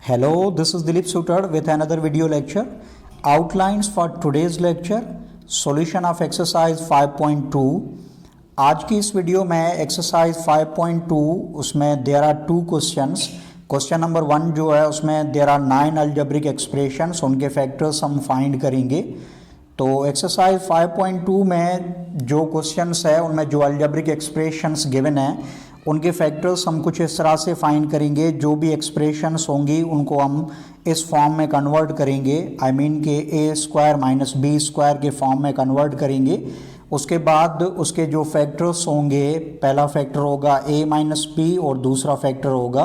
Hello, this is Dilip Sutar with another video lecture. Outlines for today's lecture, solution of exercise 5.2. आज की इस video में exercise 5.2 उसमें there are two questions. Question number 1 जो है उसमें देयर आर 9 अलजेब्रिक एक्सप्रेशंस, उनके factors हम फाइंड करेंगे. तो एक्सरसाइज 5.2 में जो क्वेश्चंस है उनमें जो अलजेब्रिक एक्सप्रेशंस गिवन है उनके फैक्टर्स हम कुछ इस तरह से फाइंड करेंगे. जो भी एक्सप्रेशंस होंगी उनको हम इस फॉर्म में कन्वर्ट करेंगे, आई मीन के ए स्क्वायर माइनस बी स्क्वायर के फॉर्म में कन्वर्ट करेंगे. उसके बाद उसके जो फैक्टर्स होंगे, पहला फैक्टर होगा a माइनस बी और दूसरा फैक्टर होगा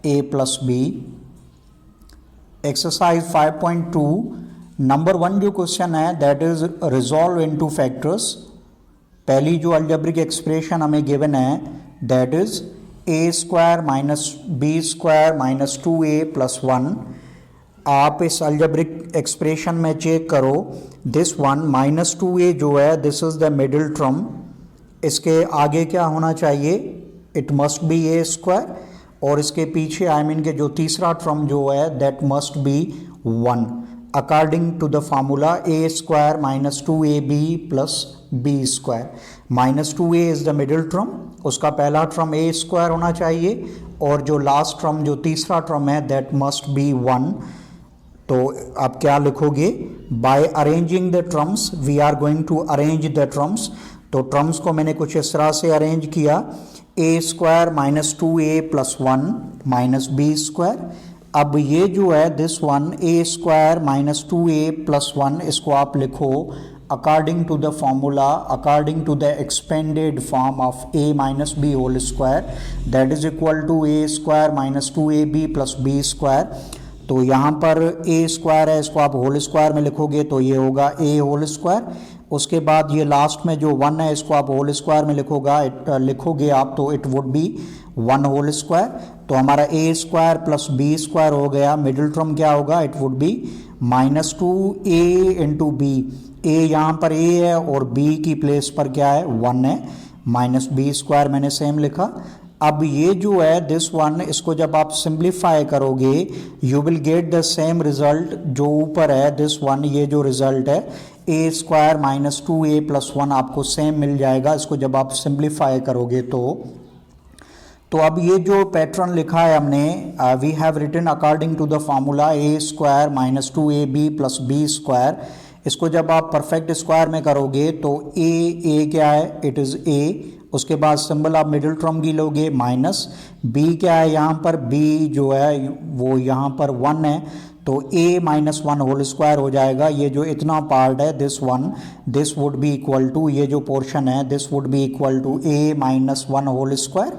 a plus b. Exercise 5.2 number 1 जो क्वेश्चन है that is resolve into factors. पहली जो अलजेब्रिक एक्सप्रेशन हमें गिवन है that is a square minus b square minus 2a plus 1. आप इस अलजेब्रिक एक्सप्रेशन में चेक करो, दिस वन माइनस 2a जो है this is the middle term. इसके आगे क्या होना चाहिए, it must be a square, और इसके पीछे आई मीन के जो तीसरा टर्म जो है that must be 1 according to the formula a square minus 2ab plus B square. Minus 2a is the middle term, उसका पहला टर्म a स्क्वायर होना चाहिए और जो लास्ट टर्म जो तीसरा टर्म है दैट मस्ट बी 1. तो आप क्या लिखोगे, by arranging the terms we are going to arrange the terms. तो टर्म्स को मैंने कुछ इस तरह से अरेंज किया, a square minus 2a plus 1 minus b square. अब ये जो है this one a square minus 2a plus 1, इसको आप लिखो according to the formula, according to the expanded form of a minus b whole square that is equal to a square minus 2ab plus B square. तो यहाँ पर a square है, इसको आप whole square में लिखोगे तो ये होगा a होल स्क्वायर. उसके बाद ये लास्ट में जो 1 है इसको आप होल स्क्वायर में लिखोगे आप तो it would be 1 whole square. तो हमारा a square plus B square हो गया. मिडिल टर्म क्या होगा, it would be minus 2a into b. a यहाँ पर a है और b की प्लेस पर क्या है 1 है, माइनस बी स्क्वायर मैंने सेम लिखा. अब ये जो है दिस वन, इसको जब आप सिंप्लीफाई करोगे you will get the same result जो ऊपर है दिस वन. ये जो रिजल्ट है a square minus 2a plus 1 आपको सेम मिल जाएगा इसको जब आप सिंप्लीफाई करोगे. तो अब ये जो पैटर्न लिखा है हमने, we have written according to the formula a square minus 2ab plus B square. इसको जब आप परफेक्ट स्क्वायर में करोगे तो a क्या है, इट इज़ a. उसके बाद सिंबल आप मिडिल टर्म की लोगे माइनस b क्या है, यहाँ पर b जो है वो यहाँ पर 1 है तो a माइनस 1 होल स्क्वायर हो जाएगा. ये जो इतना पार्ट है this one, this would be equal to, ये जो पोर्शन है this would be equal to a minus 1 whole square.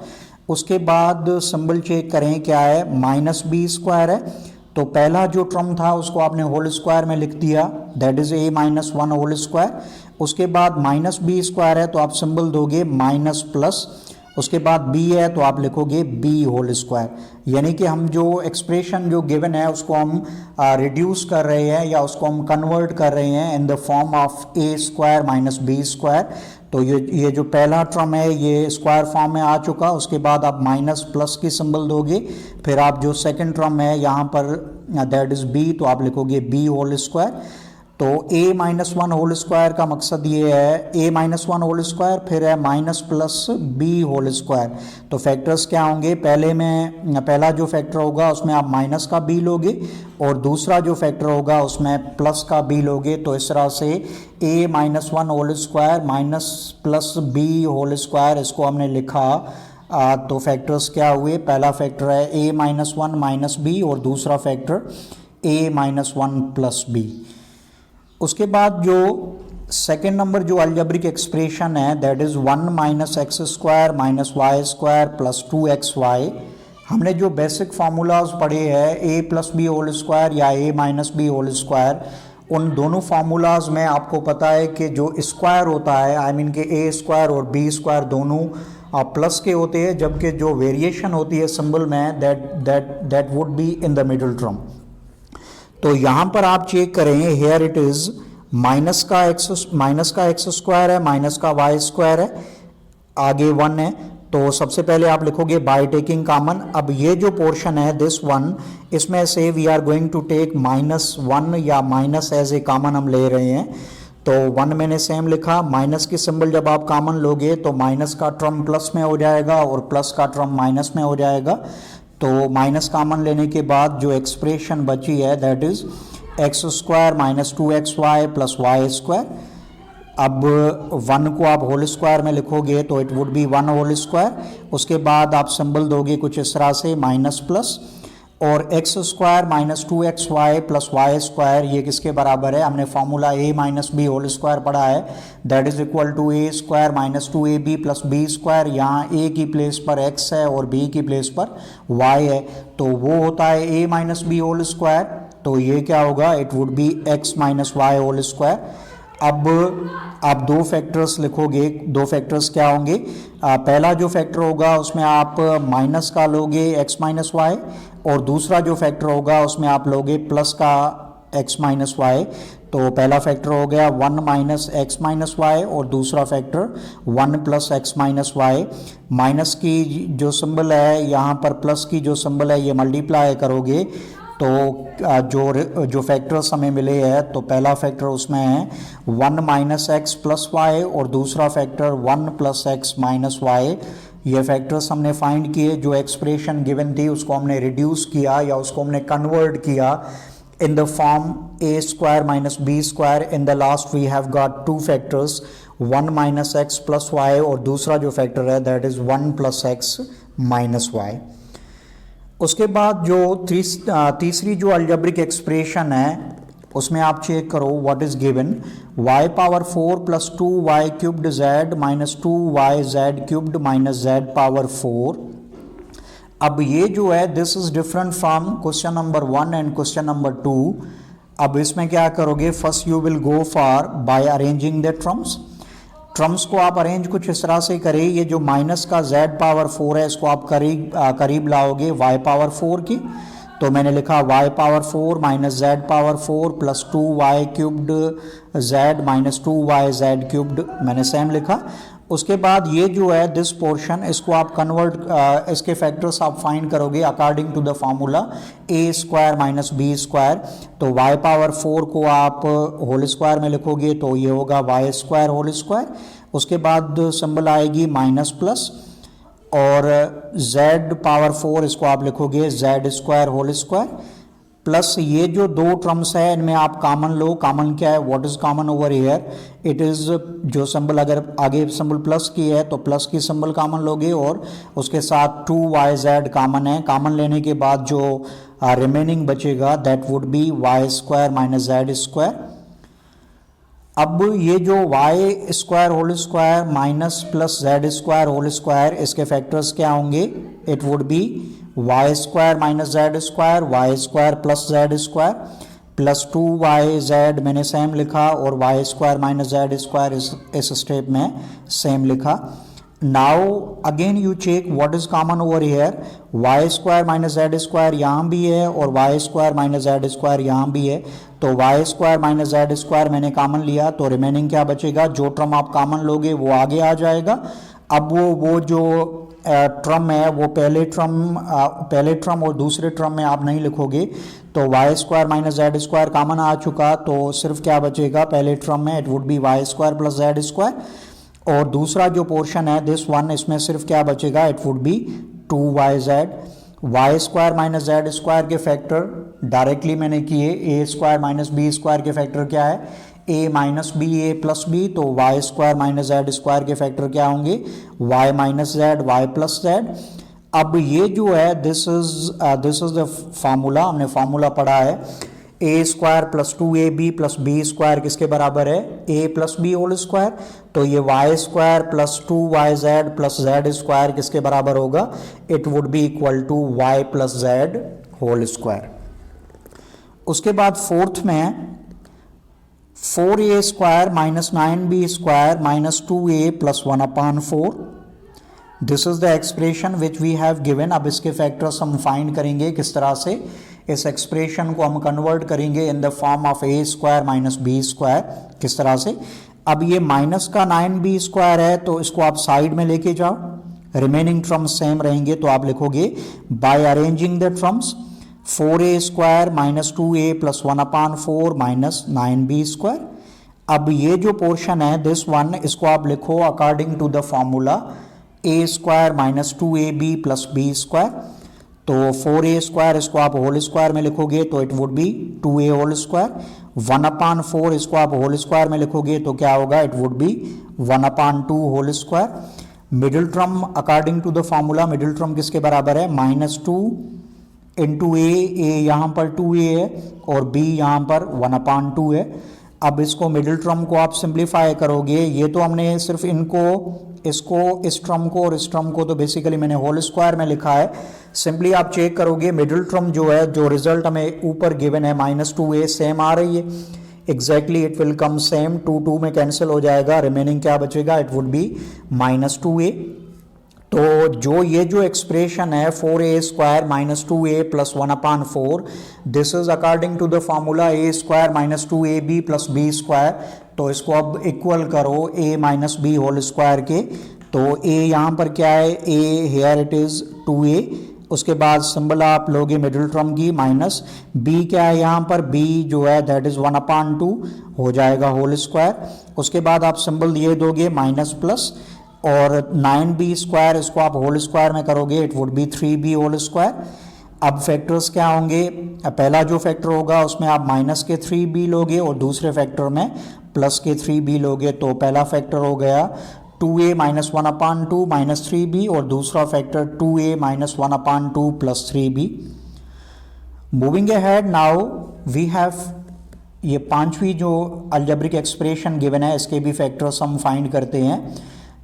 उसके बाद सिंबल चेक करें क्या है, माइनस बी स्क्वायर है तो पहला जो टर्म था उसको आपने होल स्क्वायर में लिख दिया that is a minus 1 whole square. उसके बाद माइनस बी स्क्वायर है तो आप सिंबल दोगे माइनस प्लस. उसके बाद b है तो आप लिखोगे b होल स्क्वायर. यानी कि हम जो एक्सप्रेशन जो गिवन है उसको हम रिड्यूस कर रहे हैं या उसको हम कन्वर्ट कर रहे हैं in the form of a square minus b square. तो ये जो पहला टर्म है ये स्क्वायर फॉर्म में आ चुका. उसके बाद आप माइनस प्लस की सिंबल दोगे, फिर आप जो सेकंड टर्म है यहाँ पर दैट इज b तो आप लिखोगे b होल स्क्वायर. तो a माइनस 1 होल स्क्वायर का मकसद ये है, a माइनस 1 होल स्क्वायर फिर है minus plus b whole square. तो फैक्टर्स क्या होंगे, पहला जो फैक्टर होगा उसमें आप माइनस का b लोगे और दूसरा जो फैक्टर होगा उसमें प्लस का b लोगे. तो इस तरह से a minus 1 whole square minus plus b whole square इसको हमने लिखा. तो फैक्टर्स क्या हुए, पहला फैक्टर है a माइनस 1 माइनस b और दूसरा factor a minus 1 plus b. उसके बाद जो सेकेंड नंबर जो अलजेब्रिक एक्सप्रेशन है that is 1 minus x square minus y square plus 2xy. हमने जो बेसिक फार्मूलाज पढ़े हैं a plus B whole square या a minus b whole square, उन दोनों फार्मूलाज में आपको पता है कि जो स्क्वायर होता है आई मीन के a स्क्वायर और b स्क्वायर दोनों प्लस के होते हैं, जबकि जो वेरिएशन होती है सिंबल में that would be in the middle term. तो यहाँ पर आप चेक करें, हेयर इट इज माइनस का एक्स स्क्वायर है माइनस का वाई स्क्वायर है, आगे 1 है तो सबसे पहले आप लिखोगे बाय टेकिंग कॉमन। अब ये जो पोर्शन है दिस वन, इसमें से we are going to take -1 या माइनस एज ए कॉमन हम ले रहे हैं। तो 1 मैंने सेम लिखा, माइनस की सिंबल जब आप कॉमन लोगे तो माइनस का टर्म प्लस में हो जाएगा और प्लस का टर्म माइनस में हो जाएगा। तो माइनस कॉमन लेने के बाद जो एक्सप्रेशन बची है that is x² minus 2xy plus y²। अब 1 को आप होल स्क्वायर में लिखोगे तो it would be 1 whole square. उसके बाद आप सिंबल दोगे कुछ इस तरह से माइनस प्लस, और x² minus 2xy plus y², ये किसके बराबर है? हमने formula a minus b whole square पढ़ा है, that is equal to a² minus 2ab plus b²। यहाँ a की प्लेस पर x है और b की प्लेस पर y है, तो वो होता है a minus b whole square. तो ये क्या होगा? It would be x minus y whole square. अब आप दो फैक्टर्स लिखोगे, दो फैक्टर्स क्या होंगे? पहला जो फैक्टर होगा उसमें आप माइनस का लोगे x माइनस वाई, और दूसरा जो फैक्टर होगा उसमें आप लोगे प्लस का x माइनस वाई। तो पहला फैक्टर हो गया 1 माइनस एक्स माइनस वाई और दूसरा factor 1 plus x minus y. Minus की जो सिंबल है यहाँ पर प्लस की जो सिंबल है ये मल्टीप्लाई करोगे तो जो फैक्टर्स हमें मिले हैं, तो पहला फैक्टर उसमें है 1 माइनस एक्स प्लस वाई और दूसरा factor 1 plus x minus y. ये फैक्टर्स हमने फाइंड किए, जो एक्सप्रेशन गिवन थी उसको हमने रिड्यूस किया या उसको हमने कन्वर्ट किया in the form a² minus b²। In the last we have got two factors, 1 minus x plus y और दूसरा जो फैक्टर है that is 1 plus x minus y. उसके बाद जो तीसरी जो अलजेब्रिक एक्सप्रेशन है उसमें आप चेक करो what is given, y power 4 plus 2y cubed z minus 2y z cubed minus z power 4। अब ये जो है this is different from question number 1 and question number 2। अब इसमें क्या करोगे? First you will go for by arranging the terms को आप अरेंज कुछ इस तरह से करें, ये जो माइनस का z पावर 4 है इसको आप करीब लाओगे y पावर 4 की। तो मैंने लिखा y power 4 minus z power 4 plus 2y cubed z minus 2y z cubed, मैंने सेम लिखा। उसके बाद ये जो है दिस पोर्शन, इसको आप कन्वर्ट, इसके फैक्टर्स आप फाइंड करोगे according to the formula a² minus b²। तो y पावर 4 को आप होल स्क्वायर में लिखोगे तो ये होगा y² होल स्क्वायर। उसके बाद सिंबल आएगी माइनस प्लस, और z पावर 4 इसको आप लिखोगे z² होल स्क्वायर प्लस ये जो दो टर्म्स है इनमें आप कॉमन लो। कॉमन क्या है? What is common over here? It is जो सिंबल, अगर आगे सिंबल प्लस की है तो प्लस की सिंबल कॉमन लोगे और उसके साथ 2yz कॉमन है। कॉमन लेने के बाद जो रिमेनिंग बचेगा that would be y² minus z²। अब ये जो y² whole square minus plus z² whole square, इसके फैक्टर्स क्या होंगे? It would be y² minus z² y² plus z² plus 2yz मैंने सेम लिखा और y² माइनस z² इस स्टेप में सेम लिखा। Now again you check what is common over here, y² minus z² यहाँ भी है और y² माइनस z² यहाँ भी है। तो y² माइनस z² मैंने कॉमन लिया, तो रिमेनिंग क्या बचेगा? जो टर्म आप कॉमन लोगे वो आगे आ जाएगा। अब वो जो ट्रम है वो पहले ट्रम और दूसरे ट्रम में आप नहीं लिखोगे, तो y² माइनस z² कॉमन आ चुका, तो सिर्फ क्या बचेगा पहले ट्रम में? It would be y² plus z²। और दूसरा जो पोर्शन है दिस वन, इसमें सिर्फ क्या बचेगा? It would B 2yz। y² minus z² के फैक्टर डायरेक्टली मैंने किए, a² माइनस b² के फैक्टर क्या है? a minus b a plus b. तो y² माइनस z² के फैक्टर क्या होंगे? y minus z y plus z। अब ये जो है दिस इज द फार्मूला, हमने फार्मूला पढ़ा है a² plus 2ab plus b² किसके बराबर है? a plus B whole square. तो ये y² plus 2yz plus z² किसके बराबर होगा? It would be equal to y plus z whole square. उसके बाद फोर्थ में 4a² minus 9b² minus 2a plus 1/4। This is the expression which we have given. अब इसके फैक्टर्स हम find करेंगे किस तरह से, इस एक्सप्रेशन को हम कन्वर्ट करेंगे इन the form of a² minus b²। किस तरह से? अब ये माइनस का 9b² है तो इसको आप साइड में लेके जाओ, रिमेनिंग टर्म्स सेम रहेंगे, तो आप लिखोगे by arranging the terms 4a square minus 2a plus 1/4 minus 9b square. अब ये जो पोर्शन है दिस वन, इसको आप लिखो according to the formula a square minus 2ab plus b square. तो 4a स्क्वायर इसको आप होल स्क्वायर में लिखोगे तो it would be 2a whole square. 1/4 इसको आप होल स्क्वायर में लिखोगे तो क्या होगा, it would be 1/2 whole square. Middle term according to the formula middle term किसके बराबर है, -2 इंटू ए यहाँ पर 2a है और b यहाँ पर 1/2 है। अब इसको मिडिल टर्म को आप सिंप्लीफाई करोगे, ये तो हमने सिर्फ इसको इस टर्म को और इस टर्म को तो बेसिकली मैंने होल स्क्वायर में लिखा है। सिंपली आप चेक करोगे मिडिल टर्म जो है, जो रिजल्ट हमें ऊपर गिवन है -2a सेम आ रही है, exactly it will come same, 2 में कैंसिल हो जाएगा, रिमेनिंग क्या बचेगा, इट वुड बी -2a। तो ये जो एक्सप्रेशन है 4a square minus 2a plus 1/4, this is according to the formula a square minus 2ab plus b square. तो इसको अब इक्वल करो a minus b whole square के, तो a यहाँ पर क्या है, a here it is 2a, उसके बाद सिंबल आप लोगे मिडिल टर्म की माइनस b क्या है यहाँ पर, b जो है दैट इज 1/2 हो जाएगा होल स्क्वायर। उसके बाद आप सिंबल दिए दोगे माइनस प्लस, और 9b स्क्वायर इसको आप होल स्क्वायर में करोगे it would be 3b whole square. अब फैक्टर्स क्या होंगे, पहला जो फैक्टर होगा उसमें आप माइनस के 3b लोगे और दूसरे फैक्टर में प्लस के 3b लोगे। तो पहला फैक्टर हो गया 2a माइनस 1/2 माइनस 3b और दूसरा factor 2a minus 1/2 plus 3b। Moving ahead now we have ये पांचवी जो अलजेब्रिक एक्सप्रेशन गिवन है, इसके भी फैक्टर्स हम फाइंड करते हैं।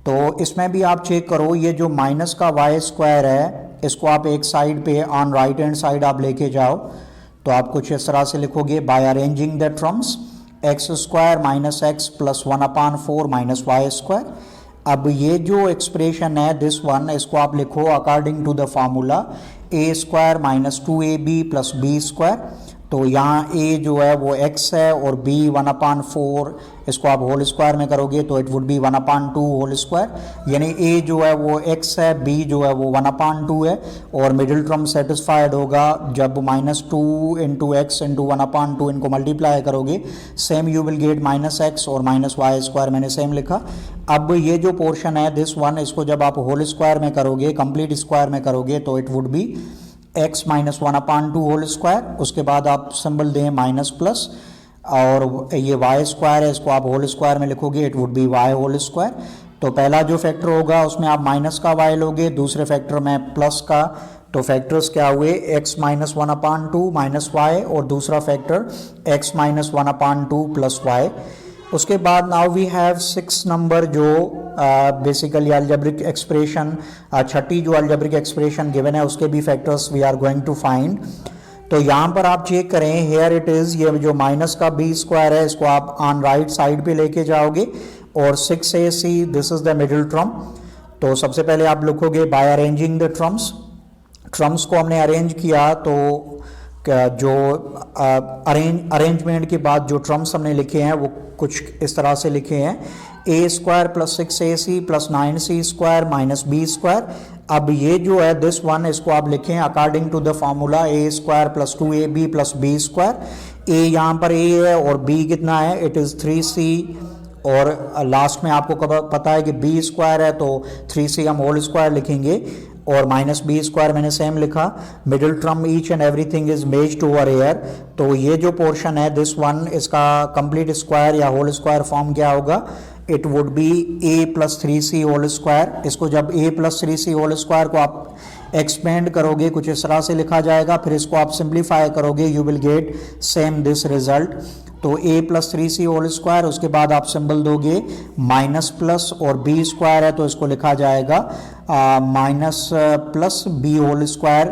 तो इसमें भी आप चेक करो, ये जो माइनस का वाई स्क्वायर है इसको आप एक साइड पे ऑन राइट हैंड साइड आप लेके जाओ, तो आप कुछ इस तरह से लिखोगे by arranging the terms x square minus x plus 1/4 minus y square. अब ये जो एक्सप्रेशन है दिस वन, इसको आप लिखो according to the formula a square minus 2ab plus b square. तो यहाँ a जो है वो x है और b 1/4, इसको आप होल स्क्वायर में करोगे तो it would be 1/2 whole square, यानी a जो है वो x है, b जो है वो 1/2 है, और मिडिल टर्म सेटिस्फाइड होगा जब -2 इंटू एक्स इंटू 1/2 इनको मल्टीप्लाई करोगे, same you will gate -x और माइनस वाई स्क्वायर मैंने सेम लिखा। अब ये जो पोर्शन है दिस वन, इसको जब आप होल स्क्वायर में करोगे, कंप्लीट स्क्वायर में करोगे तो it would be x minus 1/2 whole square. उसके बाद आप सिंबल दें माइनस प्लस, और ये y स्क्वायर है इसको आप होल स्क्वायर में लिखोगे, it would be y whole square. तो पहला जो फैक्टर होगा उसमें आप माइनस का y लोगे, दूसरे फैक्टर में प्लस का, तो फैक्टर्स क्या हुए x माइनस 1/2 माइनस वाई और दूसरा factor x minus 1/2 plus y. उसके बाद नाउ वी हैव 6 नंबर जो बेसिकली अलजेब्रिक एक्सप्रेशन, छठी जो अलजेब्रिक एक्सप्रेशन गिवन है उसके भी factors we are going to find. तो यहाँ पर आप चेक करें, हेयर इट इज़, ये जो माइनस का b स्क्वायर है इसको आप ऑन राइट साइड पे लेके जाओगे, और 6ac this is the middle term. तो सबसे पहले आप लिखोगे बाय अरेंजिंग द टर्म्स को हमने अरेंज किया, तो जो अरेंजमेंट के बाद जो टर्म्स हमने लिखे हैं वो कुछ इस तरह से लिखे हैं, a square plus 6ac plus 9c square minus b square. अब ये जो है दिस वन, इसको आप लिखें according to the formula a square plus 2ab plus b square. a यहाँ पर a है और b कितना है, इट इज़ 3c, और लास्ट में आपको पता है कि b स्क्वायर है तो 3c हम होल स्क्वायर लिखेंगे, और माइनस b स्क्वायर मैंने सेम लिखा। Middle term each and everything is mazed over air. तो ये जो पोर्शन है दिस वन, इसका कंप्लीट स्क्वायर या होल स्क्वायर फॉर्म क्या होगा, it would be a plus 3c whole square. इसको जब a plus 3c whole square को आप एक्सपेंड करोगे कुछ इस तरह से लिखा जाएगा, फिर इसको आप सिंप्लीफाई करोगे, you will get same this result. तो a plus 3c whole square, उसके बाद आप सिंबल दोगे माइनस प्लस, और b स्क्वायर है तो इसको लिखा जाएगा minus plus b whole square.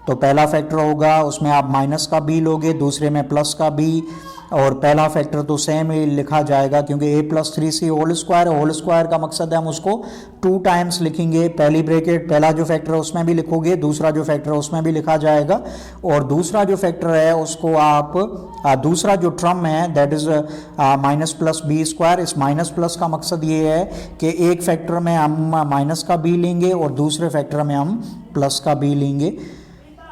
तो पहला फैक्टर होगा उसमें आप माइनस का b लोगे, दूसरे में प्लस का b, और पहला फैक्टर तो सेम ही लिखा जाएगा क्योंकि a plus 3c whole square है। होल स्क्वायर का मकसद है हम उसको 2 टाइम्स लिखेंगे। पहली ब्रैकेट पहला जो फैक्टर है उसमें भी लिखोगे, दूसरा जो फैक्टर है उसमें भी लिखा जाएगा। और दूसरा जो फैक्टर है उसको आप दूसरा जो टर्म है that is minus plus B square. इस माइनस प्लस का मकसद ये है कि एक फैक्टर में हम माइनस का बी लेंगे और दूसरे फैक्टर में हम प्लस का बी लेंगे।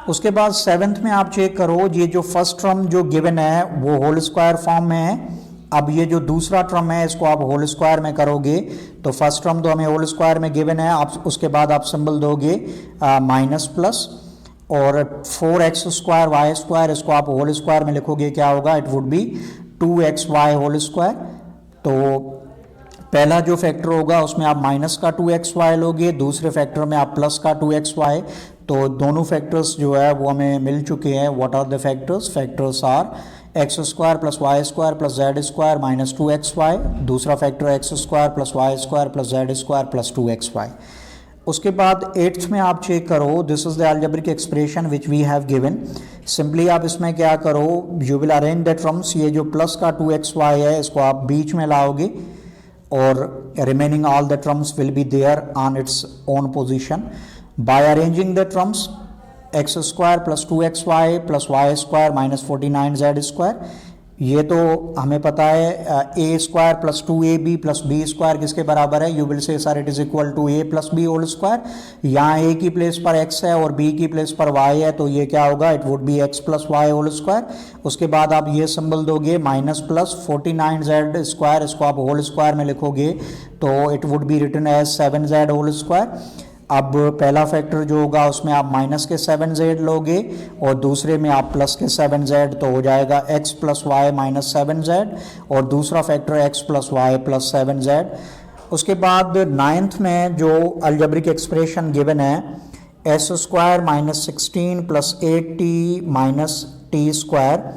उसके बाद सेवेंथ में आप चेक करो, ये जो फर्स्ट टर्म जो गिवन है वो होल स्क्वायर फॉर्म में है। अब ये जो दूसरा टर्म है इसको आप होल स्क्वायर में करोगे तो फर्स्ट टर्म तो हमें होल स्क्वायर में गिवन है, आप उसके बाद आप सिंबल दोगे माइनस प्लस और 4x स्क्वायर वाई स्क्वायर, इसको आप होल स्क्वायर में लिखोगे क्या होगा, it would be 2xy whole square. तो पहला जो फैक्टर होगा उसमें आप माइनस का 2xy लोगे, दूसरे फैक्टर में आप प्लस का 2xy। तो दोनों फैक्टर्स जो है वो हमें मिल चुके हैं। What are the factors? Factors are x square plus Y square plus z square minus 2xy, दूसरा factor x square plus Y square plus z square plus 2xy। उसके बाद एट्थ में आप चेक करो, this is the algebraic expression which we have given. Simply आप इसमें क्या करो, you will arrange the terms. ये जो प्लस का 2xy है इसको आप बीच में लाओगे और remaining all the terms will be there on its own position. By arranging the terms x square plus 2xy प्लस Y square minus 49z square, ये तो हमें पता है A square plus 2ab plus B square किसके बराबर है, you will say sir it is equal to A plus B whole square. यहाँ ए की प्लेस पर x है और b की प्लेस पर y है तो ये क्या होगा, it would be x plus y whole square. उसके बाद आप ये सिंबल दोगे माइनस प्लस 49z स्क्वायर, इसको आप होल स्क्वायर में लिखोगे तो it would be written as 7z whole square. अब पहला फैक्टर जो होगा उसमें आप माइनस के 7z लोगे और दूसरे में आप प्लस के 7z, तो हो जाएगा x plus Y minus 7z और दूसरा factor x plus y plus 7z। उसके बाद नाइन्थ में जो अलजेब्रिक एक्सप्रेशन गिवन है s square minus 16 plus 8t minus t square.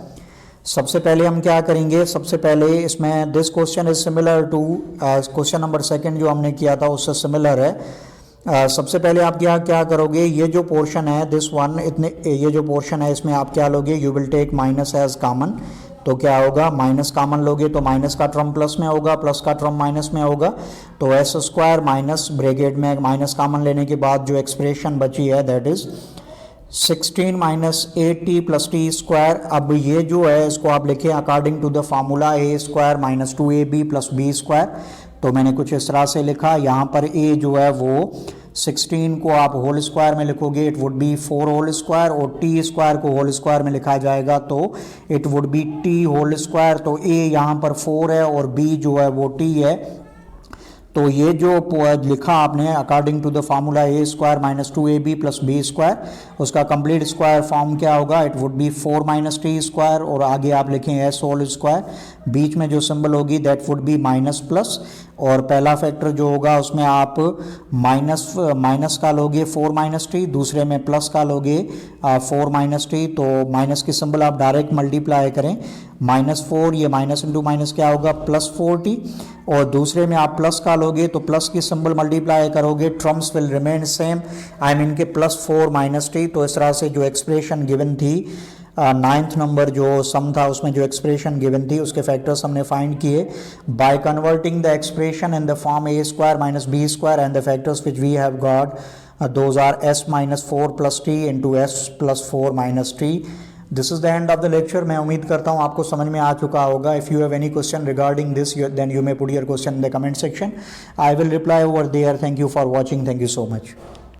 सबसे पहले हम क्या करेंगे, सबसे पहले इसमें this question is similar to question number second जो हमने किया था उससे सिमिलर है। सबसे पहले आप क्या करोगे, ये जो पोर्शन है दिस वन, इतने ये जो पोर्शन है इसमें आप क्या लोगे, you will take minus as common. तो क्या होगा, माइनस कॉमन लोगे तो माइनस का टर्म प्लस में होगा, प्लस का टर्म माइनस में होगा। तो एस स्क्वायर माइनस ब्रैकेट में माइनस कॉमन लेने के बाद जो एक्सप्रेशन बची है that is 16 minus 8t plus t square. अब ये जो है इसको आप लिखें according to the formula a square minus 2ab plus B square. तो मैंने कुछ इस तरह से लिखा, यहाँ पर a जो है वो 16 को आप होल स्क्वायर में लिखोगे it would be 4 whole square और t स्क्वायर को होल स्क्वायर में लिखा जाएगा तो it would be t whole square. तो a यहाँ पर 4 है और b जो है वो t है। तो ये जो लिखा आपने according to the formula a square minus 2ab plus B square, उसका कंप्लीट स्क्वायर फॉर्म क्या होगा, it would be 4 minus t square और आगे आप लिखें एस होल स्क्वायर, बीच में जो सिंबल होगी that would be minus plus और पहला फैक्टर जो होगा उसमें आप माइनस का लोगे 4 माइनस टी, दूसरे में प्लस का लोगे 4 माइनस टी। तो माइनस की सिंबल आप डायरेक्ट मल्टीप्लाई करें, -4 ये माइनस इंटू माइनस क्या होगा प्लस 4t और दूसरे में आप प्लस का लोगे तो प्लस की सिंबल मल्टीप्लाई करोगे, terms will remain same, I mean के +4 माइनस टी। तो इस तरह से जो एक्सप्रेशन गिवन थी नाइन्थ नंबर जो सम था उसमें जो एक्सप्रेशन गिवन थी उसके फैक्टर्स हमने फाइंड किए by converting the expression in the form a square minus b square and the factors which we have got those are s minus 4 plus t into s plus 4 minus t. This is the end of the lecture. मैं उम्मीद करता हूँ आपको समझ में आ चुका होगा। If you have any question regarding this then you may put your question in the comment section, I will reply over there. Thank you for watching, thank you so much.